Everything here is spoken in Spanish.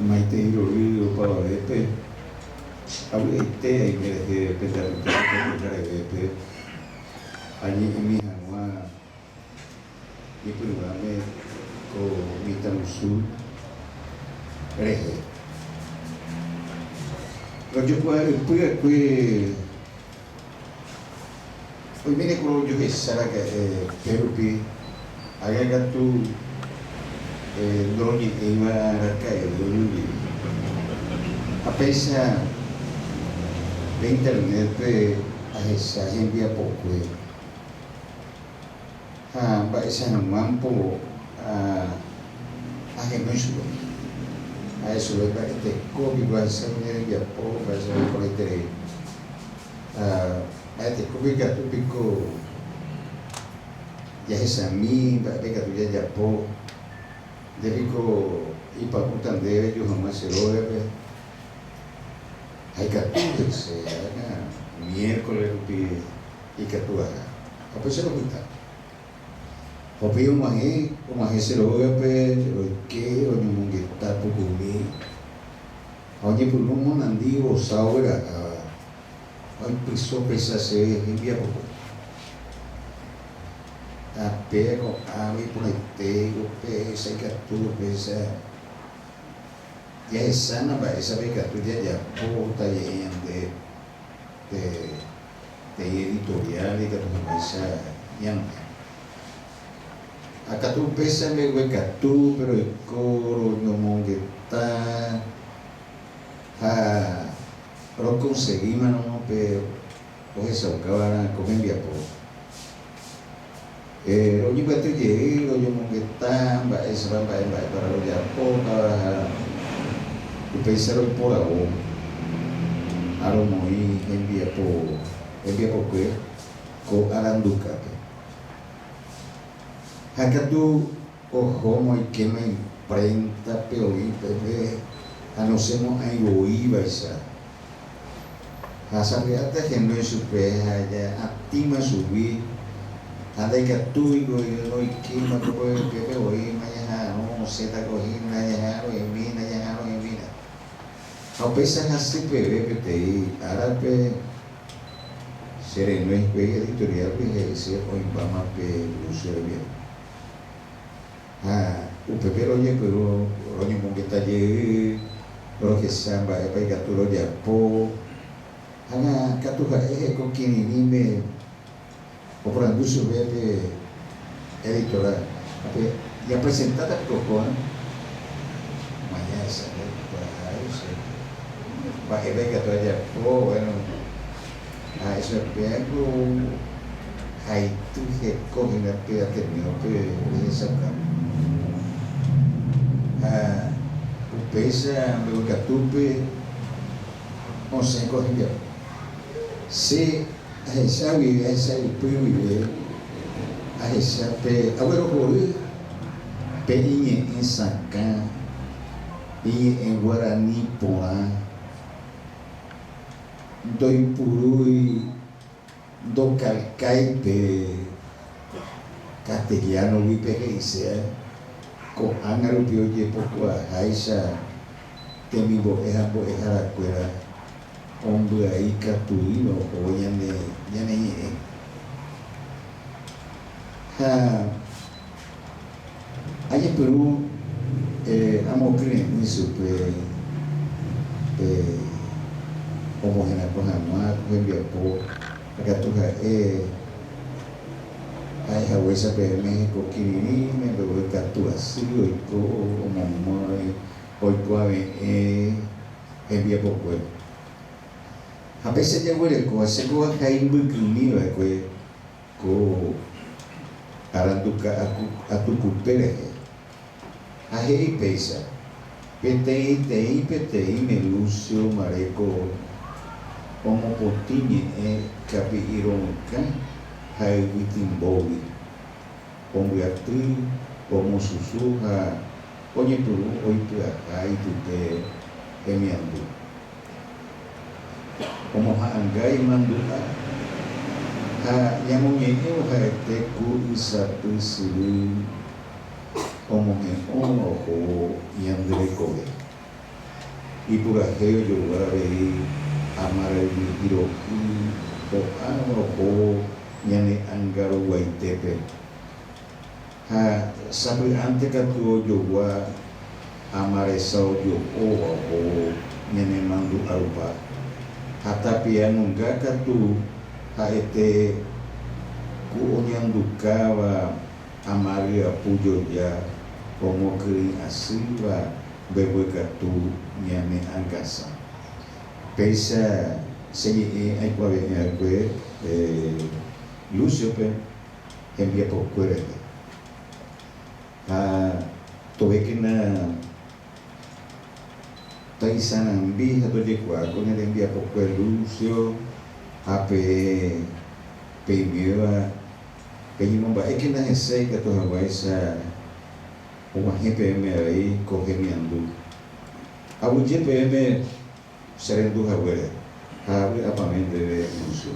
maite hiroryu pavavépe avy'aite aimerehe pendaruterevepe añe'ẽmi hag̃ua ipyvãme ko mitãrusu rehe rojokuaapy'akue oiméneko rojohecharakae rupi ág̃akatu ndoroñe'ẽiva araka'e ojurúi apéicha pe internetpe ahecha hembiapokue ha mba'eichahamampo ahenói chupe aechupe mba'etekópiko ahecha ñanembiapo mba'eicha rekoraiterei aetekópe ikatúpiko jahechami mba'épe katu jajapo ndépiko ipapúta ndéve Johamá Cherógape haikatúvese miércoles rupi ikatuaha apéicha rohýta hopi omahẽ Cherógape roike roñomongeta pukumi ha oñepyrũ monandi vosáoveraha oipyso péicha che hembiapokue apéko ave porãitéi upéicha ikatu upéicha jahechána mba'éichape ikatu jajapo taje'ẽ ñande tei editorial ikatuhag̃uáicha ñande akatu upéicha mbeguekatu pero oiko roñomongeta ha roconsegímano pe ohechaukáva ko hembiapo roñembyatýjey roñomongeta mba'éichapa mba'e rojapókava upéicha roiporavo aromoĩ hembiapokue ko Arandukápe ha katu oho moikéma imprentape oĩpepe ha nosẽmo'ãivoívaicha ha sapeáta henói chupe ha ja atíma chugui ha ndaikatúiko roikýma pepe oĩma ñaha'ãrõ osẽtakohína ñaha'ãro'ẽmína ha upéicha hasy peve peteĩ árape cherenói editorialpe he'ise oĩmbámape Lucio Reviero ha upépe rojepyro roñomongetajey rohecha mba'épa ikatu rojapo ha katu ha'e heko kirirĩme oporandu chupe editora ape yapresentada kokoa mañana mba'épa ikatu ajapo bueno eso pego haitu hekohínape aterminope ohechauka upéicha mbeguekatúpe osẽko hembiapo che ahechavi ahecha ipyguive ahechape aguerohory pe iñe'ẽ sakã iñe'ẽ guarani porã ndoipurúi ndocalcáipe castellanogui he'ise ko'ág̃a rupi ojepokuaaháicha temimbo'e ha mbo'eharakuéra ombyai katuíme oho ñaneñe'ẽ ha ajepyrũ amokyrẽmi chupe omohẽrako hag̃ua ko hembiapo akatu ha'e ahehaguéichape México kirirĩme mbeguekatu asy oiko omomõi oiko ave'ẽ hembiapokue ha péicha jaguereko achéko haimbykymíva'ekue ko Aranduka Atukupe rehe ha he'i péicha peteĩ Lúcio Mareko omopotĩ ñe'ẽ Kapi'irõka ha yvytymbógui ombyaty omosusu ha oñepyrũ oipy'aha ipype hemiandu omoha'ãnga imandu'a ha ñamoñe'ẽ oha'ete ku ysapy syry omohe'õ oho ñande rekove Ipuraheu Joguarei, Amareli Hiroki, Oano Nyane Angaro Waitepe. Ha sabi ante katu Jogua Amaresau Jo o Nyane Mandu Arupa. Hatapi anungga katu haete ku onyandukawa Amaria Pujoja Pomokri Asiwa Bebe katu Nyane Angasa. Pesa sei aikwawe ngakwe Lucio pe envia procura. Towekina Taisana mbi hato de kwa kone envia procura Lucio ape pemewa penyimba ekina hesai kato hawaisa uma RPM aí correndo ao GPM serendo hawe hawe apamente de uso.